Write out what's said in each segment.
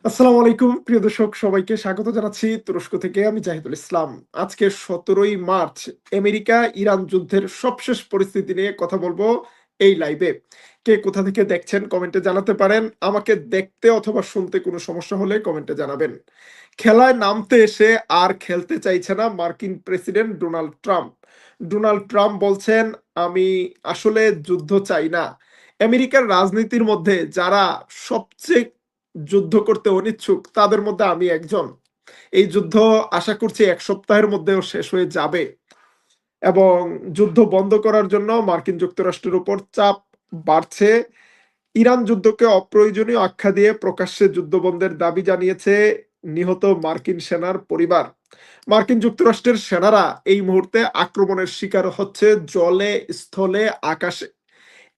আসসালামু আলাইকুম প্রিয় দর্শক সবাইকে স্বাগত জানাচ্ছি তুরস্ক থেকে আমি জাহিদুল ইসলাম। আজকে ১৭ই মার্চ আমেরিকা ইরান যুদ্ধের সবশেষ পরিস্থিতি নিয়ে কথা বলবো এই লাইভে। কে কোথা থেকে দেখছেন কমেন্টে জানাতে পারেন। আমাকে দেখতে অথবা শুনতে কোনো সমস্যা হলে কমেন্টে জানাবেন। খেলায় নামতে এসে আর খেলতে চাইছে না মার্কিন president Donald Trump. Donald Trump বলছেন, আমি আসলে যুদ্ধ চাই না। আমেরিকার রাজনীতির মধ্যে যারা সবচেয়ে যুদ্ধ করতে অনিচ্ছুক তাদের মধ্যে আমি একজন। এই যুদ্ধ আশা করছি ১ সপ্তাহের মধ্যেও শেষ হয়ে যাবে এবং যুদ্ধ বন্ধ করার জন্য মার্কিন যুক্তরাষ্ট্রের উপর চাপ বাড়ছে। ইরান যুদ্ধকে অপ্রয়োজনীয় আখ্যা দিয়ে প্রকাশ্যে যুদ্ধ বন্ধের দাবি জানিয়েছে নিহত মার্কিন সেনার পরিবার। মার্কিন যুক্তরাষ্ট্রের সেনারা এই মুহূর্তে আক্রমণের শিকার হচ্ছে জলে, স্থলে, আকাশে।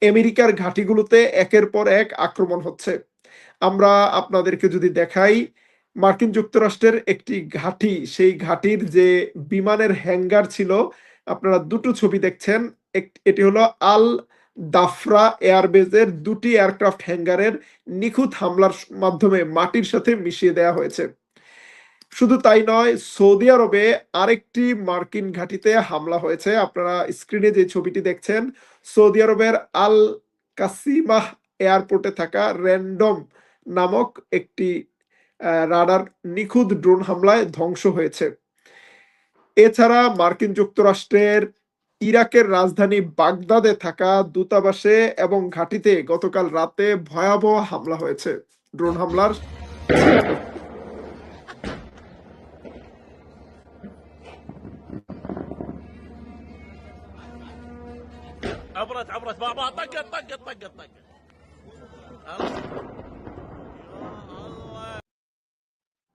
আমেরিকার ঘাঁটিগুলোতে একের পর এক আক্রমণ হচ্ছে। আমরা আপনাদেরকে যদি দেখাই, মার্কিন যুক্তরাষ্ট্রের একটি ঘাঁটি, সেই ঘাঁটির যে বিমানের হ্যাঙ্গার ছিল, আপনারা দুটো ছবি দেখছেন। এটি হলো আল দাফরা এয়ারবেজের ২টি এয়ারক্রাফট হ্যাঙ্গারের নিখুঁত হামলার মাধ্যমে মাটির সাথে মিশিয়ে দেয়া হয়েছে। শুধু তাই নয়, সৌদি আরবে আরেকটি মার্কিন ঘাঁটিতে হামলা হয়েছে। আপনারা স্ক্রিনে যে ছবিটি দেখছেন, সৌদি আরবের আল কাসিমাহ এয়ারপোর্টে থাকা র্যান্ডম নামক একটি রাডার নিখুঁত ড্রোন হামলায় ধ্বংস হয়েছে। এছাড়া মার্কিন যুক্তরাষ্ট্রের ইরাকের রাজধানী বাগদাদে থাকা দূতাবাসে এবং ঘাঁটিতে গতকাল রাতে ভয়াবহ হামলা হয়েছে। ড্রোন হামলার শিকার হয়েছে। عبرت بابا طقت طقت طقت طقت.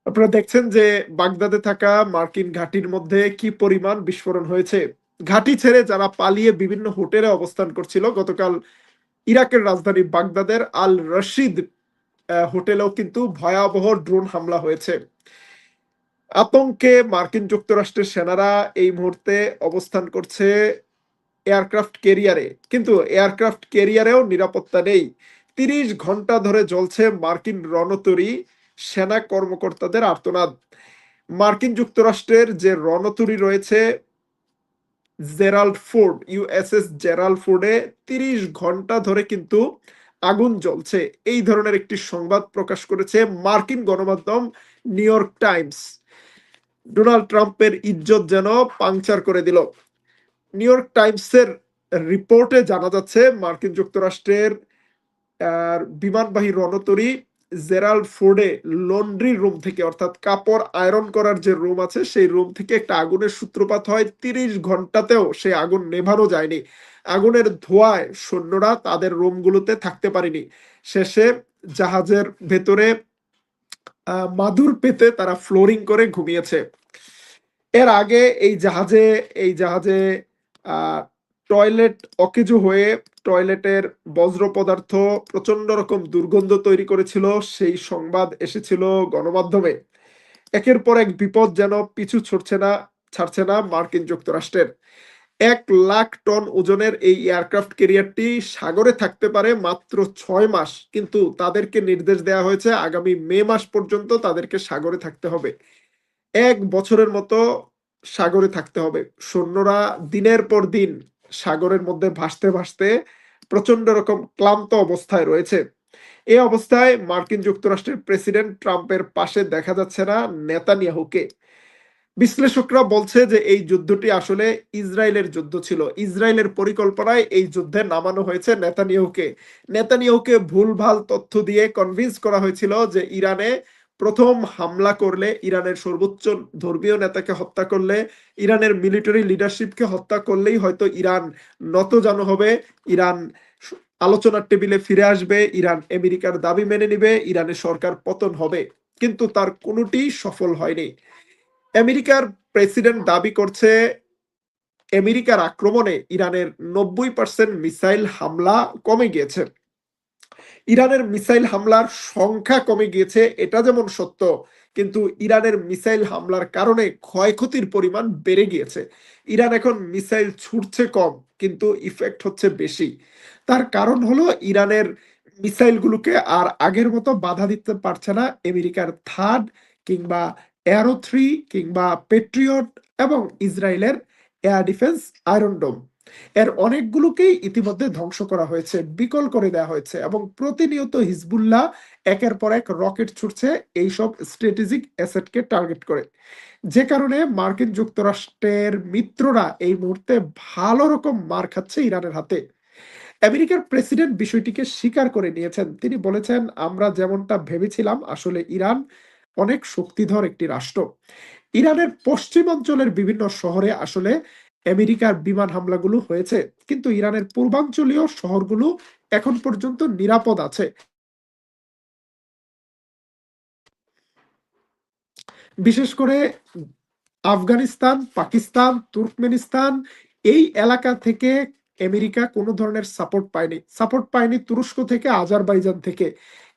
আপনারা দেখছেন যে বাগদাদে থাকা মার্কিন ঘাঁটির মধ্যে কি পরিমাণ বিস্ফোরণ হয়েছে। ঘাঁটি ছেড়ে যারা পালিয়ে বিভিন্ন হোটেলে অবস্থান করছিল, গতকাল ইরাকের রাজধানী বাগদাদের আল রশিদ হোটেলেও কিন্তু ভয়াবহ ড্রোন হামলা হয়েছে। আতঙ্কে মার্কিন যুক্তরাষ্ট্রের সেনারা এই মুহূর্তে অবস্থান করছে এয়ারক্রাফট ক্যারিয়ারে, কিন্তু এয়ারক্রাফট ক্যারিয়ারেও নিরাপত্তা নেই। ৩০ ঘন্টা ধরে জ্বলছে মার্কিন রণতরী, সেনা কর্মকর্তাদের আর্তনাদ। মার্কিন যুক্তরাষ্ট্রের যে রণতরী রয়েছে জেরাল্ড ফোর্ড, ইউএসএস জেরাল্ড ফোর্ডে ৩০ ঘন্টা ধরে কিন্তু আগুন জ্বলছে। এই ধরনের একটি সংবাদ প্রকাশ করেছে মার্কিন গণমাধ্যম নিউ ইয়র্ক টাইমস। ডোনাল্ড ট্রাম্পের ইজ্জত যেন পাংচার করে দিল। নিউ ইয়র্ক টাইমসের রিপোর্টে জানা যাচ্ছে মার্কিন যুক্তরাষ্ট্রের বিমানবাহী রণতরী জেরাল্ড ফোর্ডে লন্ড্রি রুম থেকে, অর্থাৎ কাপড় আয়রন করার যে রুম আছে সেই রুম থেকে একটা আগুনের সূত্রপাত হয়। ৩০ ঘন্টাতেও সেই আগুন নেভানো যায়নি। আগুনের ধোঁয়ায় সৈন্যরা তাদের রুমগুলোতে থাকতে পারেনি। শেষে জাহাজের ভেতরে মাদুর পেতে তারা ফ্লোরিং করে ঘুমিয়েছে। এর আগে এই জাহাজে আহ, টয়লেট অকেজো হয়ে টয়লেটের বজ্র পদার্থ প্রচন্ড রকম দুর্গন্ধ তৈরি করেছিল, সেই সংবাদ এসেছিল গণমাধ্যমে। একের পর এক বিপদ যেন পিছু ছাড়ছে না মার্কিন যুক্তরাষ্ট্রের। ১,০০,০০০ টন ওজনের এই এয়ারক্রাফট ক্যারিয়ারটি সাগরে থাকতে পারে মাত্র ৬ মাস, কিন্তু তাদেরকে নির্দেশ দেওয়া হয়েছে আগামী মে মাস পর্যন্ত তাদেরকে সাগরে থাকতে হবে। ১ বছরের মতো সাগরে থাকতে হবে। সৈন্যরা দিনের পর দিন সাগরের মধ্যে ভাসতে ভাসতে প্রচন্ড রকম ক্লান্ত অবস্থায় রয়েছে। এই অবস্থায় মার্কিন যুক্তরাষ্ট্রের প্রেসিডেন্ট ট্রাম্পের পাশে দেখা যাচ্ছে না নেতানিয়াহুকে। বিশ্লেষকরা বলছে যে এই যুদ্ধটি আসলে ইসরায়েলের যুদ্ধ ছিল। ইসরায়েলের পরিকল্পনায় এই যুদ্ধে নামানো হয়েছে নেতানিয়াহুকে। নেতানিয়াহুকে ভুলভাল তথ্য দিয়ে কনভিন্স করা হয়েছিল যে ইরানে প্রথম হামলা করলে, ইরানের সর্বোচ্চ ধর্মীয় নেতাকে হত্যা করলে, ইরানের মিলিটারি লিডারশিপকে হত্যা করলেই হয়তো ইরান নতজানু হবে, ইরান আলোচনার টেবিলে ফিরে আসবে, ইরান আমেরিকার দাবি মেনে নিবে, ইরানের সরকার পতন হবে। কিন্তু তার কোনোটি সফল হয়নি। আমেরিকার প্রেসিডেন্ট দাবি করছে আমেরিকার আক্রমণে ইরানের ৯০% মিসাইল হামলা কমে গিয়েছে। ইরানের মিসাইল হামলার সংখ্যা কমে গিয়েছে এটা যেমন সত্য, কিন্তু ইরানের মিসাইল হামলার কারণে ক্ষয়ক্ষতির পরিমাণ বেড়ে গিয়েছে। ইরান এখন মিসাইল ছুটছে কম, কিন্তু ইফেক্ট হচ্ছে বেশি। তার কারণ হলো ইরানের মিসাইলগুলোকে আর আগের মতো বাধা দিতে পারছে না আমেরিকার থার্ড কিংবা অ্যারো 3 কিংবা পেট্রিয়ট এবং ইসরায়েলের এয়ার ডিফেন্স আয়রন ডোম। এর অনেকগুলোকেই ইতিমধ্যে ধ্বংস করা হয়েছে, বিকল করে দেওয়া হয়েছে এবং প্রতিনিয়ত হিজবুল্লাহ একের পর এক রকেট ছুটছে এইসব স্ট্র্যাটেজিক অ্যাসেটকে টার্গেট করে। যে কারণে মার্কিন যুক্তরাষ্ট্রের মিত্ররা এই মুহূর্তে ভালো রকম মার খাচ্ছে ইরানের হাতে। আমেরিকার প্রেসিডেন্ট বিষয়টিকে স্বীকার করে নিয়েছেন। তিনি বলেছেন, আমরা যেমনটা ভেবেছিলাম আসলে ইরান অনেক শক্তিধর একটি রাষ্ট্র। ইরানের পশ্চিমাঞ্চলের বিভিন্ন শহরে আসলে আমেরিকার বিমান হামলাগুলো হয়েছে, কিন্তু ইরানের পূর্বাঞ্চলীয় শহরগুলো এখন পর্যন্ত নিরাপদ আছে। বিশেষ করে আফগানিস্তান, পাকিস্তান, তুর্কমেনিস্তান এই এলাকা থেকে আমেরিকা কোনো ধরনের সাপোর্ট পায়নি তুরস্ক থেকে, আজারবাইজান থেকে।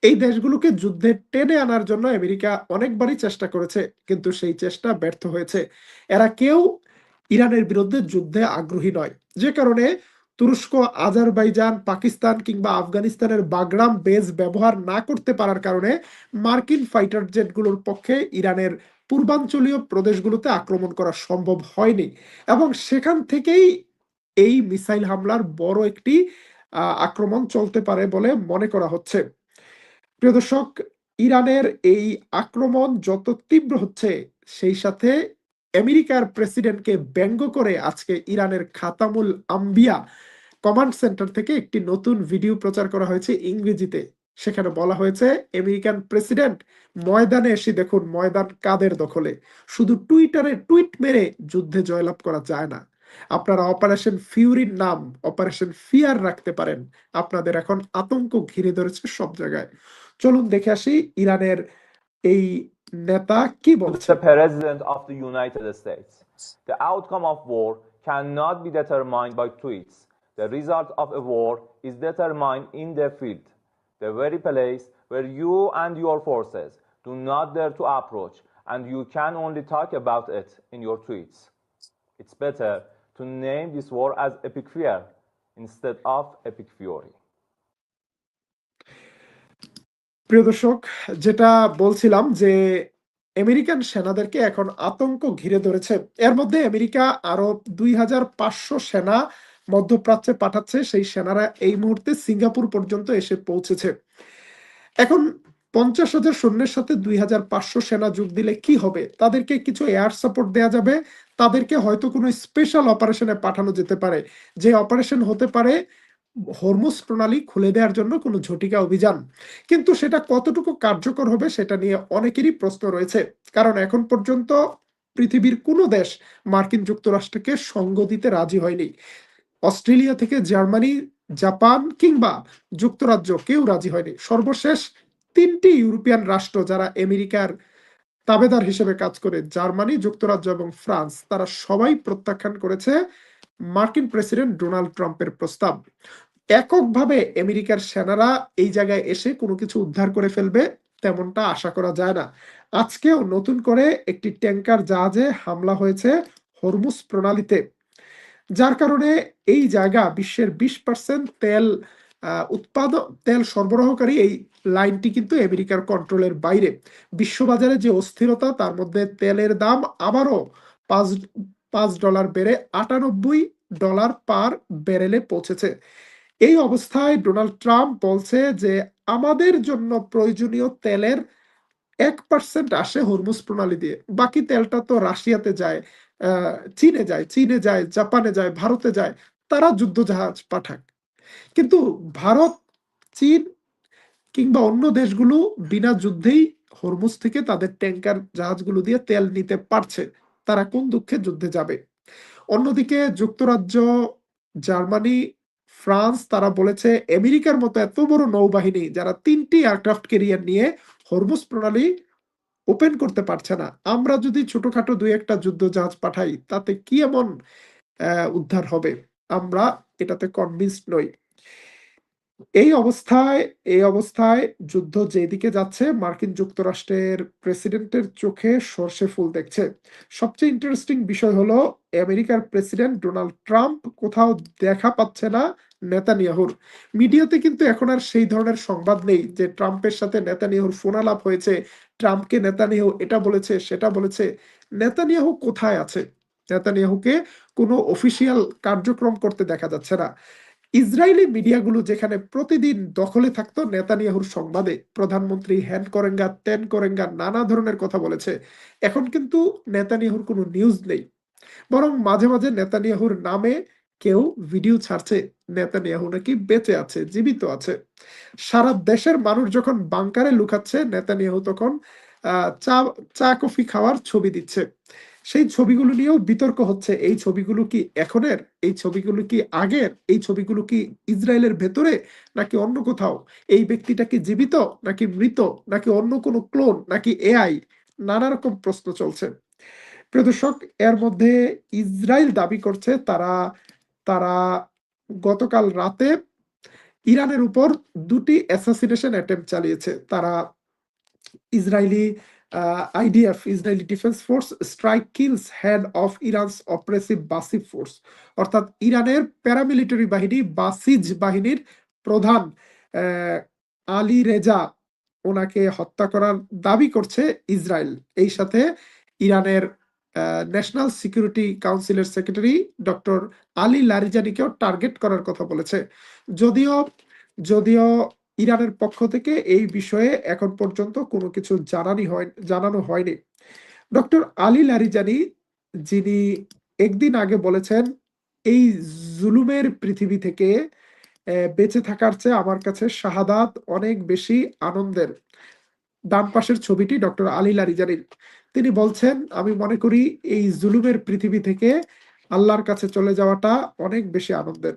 এই দেশগুলোকে যুদ্ধে টেনে আনার জন্য আমেরিকা অনেকবারই চেষ্টা করেছে, কিন্তু সেই চেষ্টা ব্যর্থ হয়েছে। এরা কেউ ইরানের বিরুদ্ধে যুদ্ধে আগ্রহী নয়, যে কারণে তুরস্ক, আজারবাইজান, পাকিস্তান কিংবা আফগানিস্তানের বাগরাম বেজ ব্যবহার না করতে পারার কারণে মার্কিন ফাইটার জেটগুলোর পক্ষে ইরানের পূর্বাঞ্চলীয় প্রদেশগুলোতে আক্রমণ করা সম্ভব হয়নি এবং সেখান থেকেই এই মিসাইল হামলার বড় একটি আক্রমণ চলতে পারে বলে মনে করা হচ্ছে। প্রিয় দর্শক, ইরানের এই আক্রমণ যত তীব্র হচ্ছে, সেই সাথে আমেরিকার প্রেসিডেন্টকে ব্যঙ্গ করে আজকে ইরানের খাতামুল আম্বিয়া কমান্ড সেন্টার থেকে একটি নতুন ভিডিও প্রচার করা হয়েছে ইংরেজিতে। সেখানে বলা হয়েছে, আমেরিকান প্রেসিডেন্ট ময়দানে এসে দেখুন ময়দান কাদের দখলে। শুধু টুইটারে টুইট মেরে যুদ্ধে জয়লাভ করা যায় না। আপনারা অপারেশন ফিউরির নাম অপারেশন ফিয়ার রাখতে পারেন। আপনাদের এখন আতঙ্ক ঘিরে ধরেছে সব জায়গায়। চলুন দেখে আসি ইরানের এই নেতা কি বলছে। The President of the United States. The outcome of war cannot be determined by tweets. The result of a war is determined in the field, the very place where you and your forces do not dare to approach, and you can only talk about it in your tweets. It's better to name this war as epic fear instead of epic fury. প্রিয় দর্শক, যেটা বলছিলাম যে American সেনাদেরকে এখন আতঙ্ক ঘিরে ধরেছে। এর মধ্যে আমেরিকা আরো 2500 সেনা মধ্যপ্রাচ্যে পাঠাচ্ছে। সেই সেনারা এই মুহূর্তে সিঙ্গাপুর পর্যন্ত এসে পৌঁছেছে। এখন 50,000 সৈন্যের সাথে 2500 সেনা যোগ দিলে কি হবে? তাদেরকে কিছু এয়ার সাপোর্ট দেয়া যাবে, তাদেরকে হয়তো কোনো স্পেশাল অপারেশনে পাঠানো যেতে পারে, যে অপারেশন হতে পারে হরমুজ প্রণালী খুলে দেওয়ার জন্য কোনো ঝটিকা অভিযান। কিন্তু সেটা কতটুকু কার্যকর হবে সেটা নিয়ে অনেকেরই প্রশ্ন রয়েছে, কারণ এখন পর্যন্ত পৃথিবীর কোনো দেশ মার্কিন যুক্তরাষ্ট্রকে সঙ্গ দিতে রাজি হয়নি। অস্ট্রেলিয়া থেকে জার্মানি, জাপান কিংবা যুক্তরাজ্য কেউ রাজি হয়নি। সর্বশেষ 3টি ইউরোপিয়ান রাষ্ট্র যারা আমেরিকার তাবেদার হিসেবে কাজ করে, জার্মানি, যুক্তরাজ্য এবং ফ্রান্স, তারা সবাই প্রত্যাখ্যান করেছে মার্কিন প্রেসিডেন্ট ডোনাল্ড ট্রাম্পের প্রস্তাব। এককভাবে আমেরিকার সেনারা এই জায়গায় এসে কোনো কিছু উদ্ধার করে ফেলবে তেমনটা আশা করা যায় না। আজকেও নতুন করে একটি ট্যাঙ্কার জাহাজে হামলা হয়েছে হরমুজ প্রণালীতে, যার কারণে এই জায়গা বিশ্বের 20% তেল সরবরাহকারী এই লাইনটি কিন্তু আমেরিকার কন্ট্রোলের বাইরে। বিশ্ববাজারে যে অস্থিরতা, তার মধ্যে তেলের দাম আবারও $5 বেড়ে $98 পার ব্যারেলে পৌঁছেছে। এই অবস্থায় ডোনাল্ড ট্রাম্প বলছে যে আমাদের জন্য প্রয়োজনীয় তেলের 1% আসে হরমুজ প্রণালী দিয়ে, বাকি তেলটা তো রাশিয়াতে যায়, চীনে যায়, জাপানে যায়, ভারতে যায়, তারা যুদ্ধ জাহাজ পাঠাক। কিন্তু ভারত, চীন কিংবা অন্য দেশগুলো বিনা যুদ্ধেই হরমুজ থেকে তাদের ট্যাঙ্কার জাহাজগুলো দিয়ে তেল নিতে পারছে। তারা কোন দুঃখে যুদ্ধে যাবে? অন্যদিকে যুক্তরাজ্য, জার্মানি, ফ্রান্স তারা বলেছে আমেরিকার মতো এত বড় নৌবাহিনী যারা 3টি এয়ারক্রাফট ক্যারিয়ার নিয়ে হরমুজ প্রণালী ওপেন করতে পারছে না, আমরা যদি ছোটখাটো 2-1টা যুদ্ধ জাহাজ পাঠাই তাতে কি এমন উদ্ধার হবে? আমরা এটাতে কনভিন্সড নই। এই অবস্থায় এই অবস্থায় যুদ্ধ যেদিকে যাচ্ছে মার্কিন যুক্তরাষ্ট্রের প্রেসিডেন্টের চোখে সর্ষে ফুল দেখছে। সবচেয়ে ইন্টারেস্টিং বিষয় হলো আমেরিকার প্রেসিডেন্ট ডোনাল্ড ট্রাম্প কোথাও দেখা পাচ্ছে না নেতানিয়াহুর। মিডিয়াতে কিন্তু এখন আর সেই ধরনের সংবাদ নেই যে ট্রাম্পের সাথে নেতানিয়াহুর ফোনালাপ হয়েছে, ট্রাম্পকে নেতানিয়াহু এটা বলেছে সেটা বলেছে। নেতানিয়াহু কোথায় আছে? নেতানিয়াহুকে কোনো অফিসিয়াল কার্যক্রম করতে দেখা যাচ্ছে না। ইসরায়েলি মিডিয়াগুলো যেখানে প্রতিদিন দখলে থাকতো নেতানিয়াহুর সংবাদে, প্রধানমন্ত্রী হ্যান করেঙ্গা ত্যান করেঙ্গা নানা ধরনের কথা বলেছে, এখন কিন্তু নেতানিয়াহুর কোনো নিউজ নেই। বরং মাঝে মাঝে নেতানিয়াহুর নামে কেউ ভিডিও ছাড়ছে নেতানিয়াহু নাকি বেঁচে আছে, জীবিত আছে। সারা দেশের মানুষ যখন বাংকারে লুকাচ্ছে, নেতানিয়াহু তখন চা চা কফি খাওয়ার ছবি দিচ্ছে। সেই ছবিগুলো নিয়েও বিতর্ক হচ্ছে, এই ছবিগুলো কি এখনের, এই ছবিগুলো কি আগের, এই ছবিগুলো কি ইসরায়েলের ভেতরে নাকি অন্য কোথাও, এই ব্যক্তিটা কি জীবিত নাকি মৃত, নাকি অন্য কোনো ক্লোন, নাকি এআই, নানা রকম প্রশ্ন চলছে। প্রিয় দর্শক, এর মধ্যে ইসরায়েল দাবি করছে তারা তারা গতকাল রাতে ইরানের উপর ২টি অ্যাসাসিনেশন অ্যাটেম্প্ট চালিয়েছে। তারা Israeli IDF, Israeli defence force strike kills head of Iran's oppressive Basij force, অর্থাৎ ইরানের প্যারামিলিটারি বাহিনী বাসিজ বাহিনীর প্রধান আহ, আলী রেজা, ওনাকে হত্যা করার দাবি করছে ইসরায়েল। এই সাথে ইরানের ন্যাশনাল সিকিউরিটি কাউন্সিলের সেক্রেটারি ডক্টর আলী লারিজানিকেও টার্গেট করার কথা বলেছে। যদিও যদিও ইরানের পক্ষ থেকে এই বিষয়ে এখন পর্যন্ত কোনো কিছু জানানো হয়নি। ডক্টর আলী লারিজানি, যিনি একদিন আগে বলেছেন এই জুলুমের পৃথিবী থেকে বেঁচে থাকার চেয়ে আমার কাছে শাহাদাত অনেক বেশি আনন্দের। ডান পাশের ছবিটি ডক্টর আলী লারিজানির। তিনি বলছেন, আমি মনে করি এই জুলুমের পৃথিবী থেকে আল্লাহর কাছে চলে যাওয়াটা অনেক বেশি আনন্দের।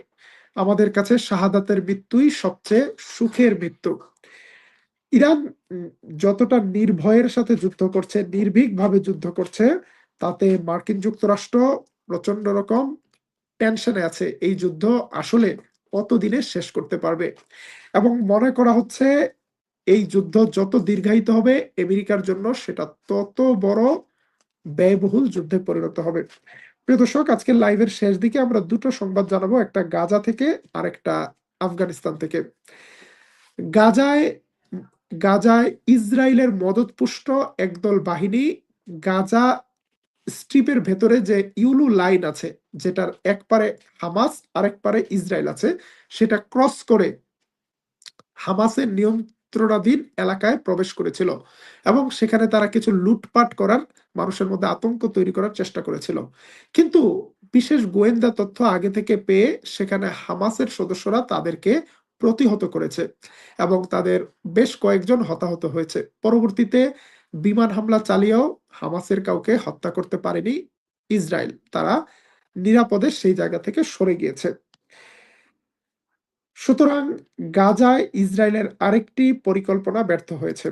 আমাদের কাছে শাহাদাতের মৃত্যুই সবচেয়ে সুখের মৃত্যু। ইরান উম, যতটা নির্ভয়ের সাথে যুদ্ধ করছে, নির্ভীকভাবে যুদ্ধ করছে, তাতে মার্কিন যুক্তরাষ্ট্র প্রচন্ড রকম টেনশনে আছে এই যুদ্ধ আসলে কতদিনে শেষ করতে পারবে। এবং মনে করা হচ্ছে এই যুদ্ধ যত দীর্ঘায়িত হবে আমেরিকার জন্য সেটা তত বড় ব্যয়বহুল যুদ্ধে পরিণত হবে। প্রিয় দর্শক, আজকের লাইভের শেষ দিকে আমরা দুটো সংবাদ জানাবো, একটা গাজা থেকে আর একটা আফগানিস্তান থেকে। গাজায় গাজায় ইসরায়েলের মদতপুষ্ট একদল বাহিনী গাজা স্ট্রিপের ভেতরে যে ইউলু লাইন আছে, যেটার এক পারে হামাস আর এক পারে ইসরায়েল আছে, সেটা ক্রস করে হামাসের নিয়ন্ত্রণাধীন এলাকায় প্রবেশ করেছিল এবং সেখানে তারা কিছু লুটপাট করার, মানুষের মধ্যে আতঙ্ক তৈরি করার চেষ্টা করেছিল। কিন্তু বিশেষ গোয়েন্দা তথ্য আগে থেকে পেয়ে সেখানে হামাসের সদস্যরা তাদেরকে প্রতিহত করেছে এবং তাদের বেশ কয়েকজন হতাহত হয়েছে। পরবর্তীতে বিমান হামলা চালিয়েও হামাসের কাউকে হত্যা করতে পারেনি ইসরায়েল, তারা নিরাপদে সেই জায়গা থেকে সরে গিয়েছে। সুতরাং গাজায় ইসরায়েলের আরেকটি পরিকল্পনা ব্যর্থ হয়েছে।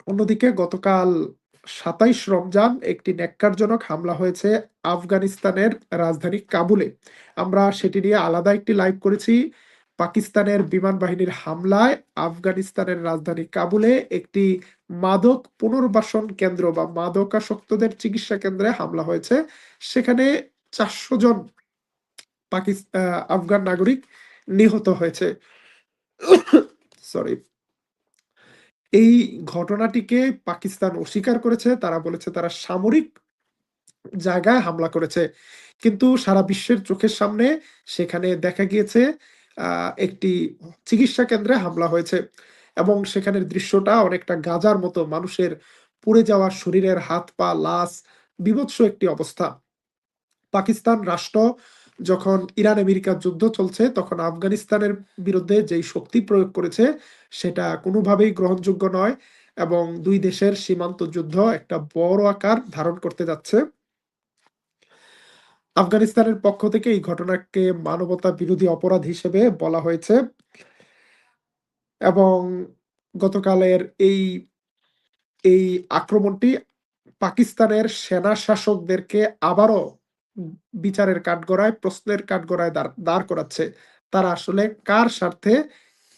অন্যদিকে গতকাল ২৭ রমজান একটি ন্যাক্কারজনক হামলা হয়েছে আফগানিস্তানের রাজধানী কাবুলে। আমরা সেটি নিয়ে আলাদা একটি লাইভ করেছি। পাকিস্তানের বিমান বাহিনীর হামলায় আফগানিস্তানের রাজধানী কাবুলে একটি মাদক পুনর্বাসন কেন্দ্র বা মাদকাসক্তদের চিকিৎসা কেন্দ্রে হামলা হয়েছে। সেখানে ৪০০ জন আফগান নাগরিক নিহত হয়েছে। সরি। এই ঘটনাটিকে পাকিস্তান অস্বীকার করেছে, তারা বলেছে তারা সামরিক জায়গায় হামলা করেছে। কিন্তু সারা বিশ্বের চোখের সামনে সেখানে দেখা গিয়েছে একটি চিকিৎসা কেন্দ্রে হামলা হয়েছে এবং সেখানের দৃশ্যটা অনেকটা গাজার মতো, মানুষের পুড়ে যাওয়া শরীরের হাত পা লাশ, বীভৎস একটি অবস্থা। পাকিস্তান রাষ্ট্র যখন ইরান আমেরিকার যুদ্ধ চলছে তখন আফগানিস্তানের বিরুদ্ধে যেই শক্তি প্রয়োগ করেছে সেটা কোনোভাবেই গ্রহণযোগ্য নয় এবং দুই দেশের সীমান্ত যুদ্ধ একটা বড় আকার ধারণ করতে যাচ্ছে। আফগানিস্তানের পক্ষ থেকে এই ঘটনাকে মানবতা বিরোধী অপরাধ হিসেবে বলা হয়েছে এবং গতকালের এই এই আক্রমণটি পাকিস্তানের সেনা শাসকদেরকে আবারও বিচারের কাঠগড়ায়, প্রশ্নের কাঠগড়ায় দাঁড় করাচ্ছে। তারা আসলে কার স্বার্থে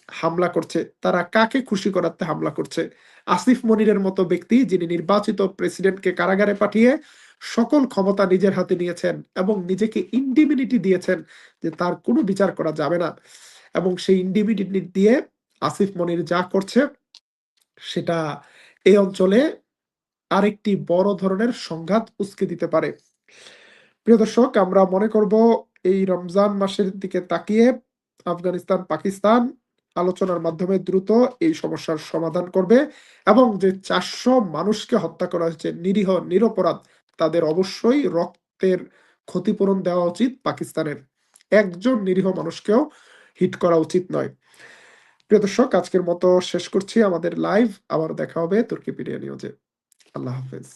হামলা করছে, তারা কাকে খুশি করাতে হামলা করছে। আসিফ মনিরের মতো ব্যক্তি যিনি নির্বাচিত প্রেসিডেন্টকে কারাগারে পাঠিয়ে সকল ক্ষমতা নিজের হাতে নিয়েছেন এবং নিজেকে ইন্ডিমিনিটি দিয়েছেন যে তার কোনো বিচার করা যাবে না, এবং সেই ইন্ডিমিনিটি দিয়ে আসিফ মনির যা করছে সেটা এই অঞ্চলে আরেকটি বড় ধরনের সংঘাত উস্কে দিতে পারে। প্রিয় দর্শক, আমরা মনে করব এই রমজান মাসের দিকে তাকিয়ে আফগানিস্তান পাকিস্তান আলোচনার মাধ্যমে দ্রুত এই সমস্যার সমাধান করবে, এবং যে 400 মানুষকে হত্যা করা হয়েছে, নিরীহ নিরপরাধ, তাদের অবশ্যই রক্তের ক্ষতিপূরণ দেওয়া উচিত পাকিস্তানের। একজন নিরীহ মানুষকেও হিট করা উচিত নয়। প্রিয় দর্শক, আজকের মতো শেষ করছি আমাদের লাইভ। আবার দেখা হবে তুর্কিপিডিয়া নিউজে। আল্লাহ হাফেজ।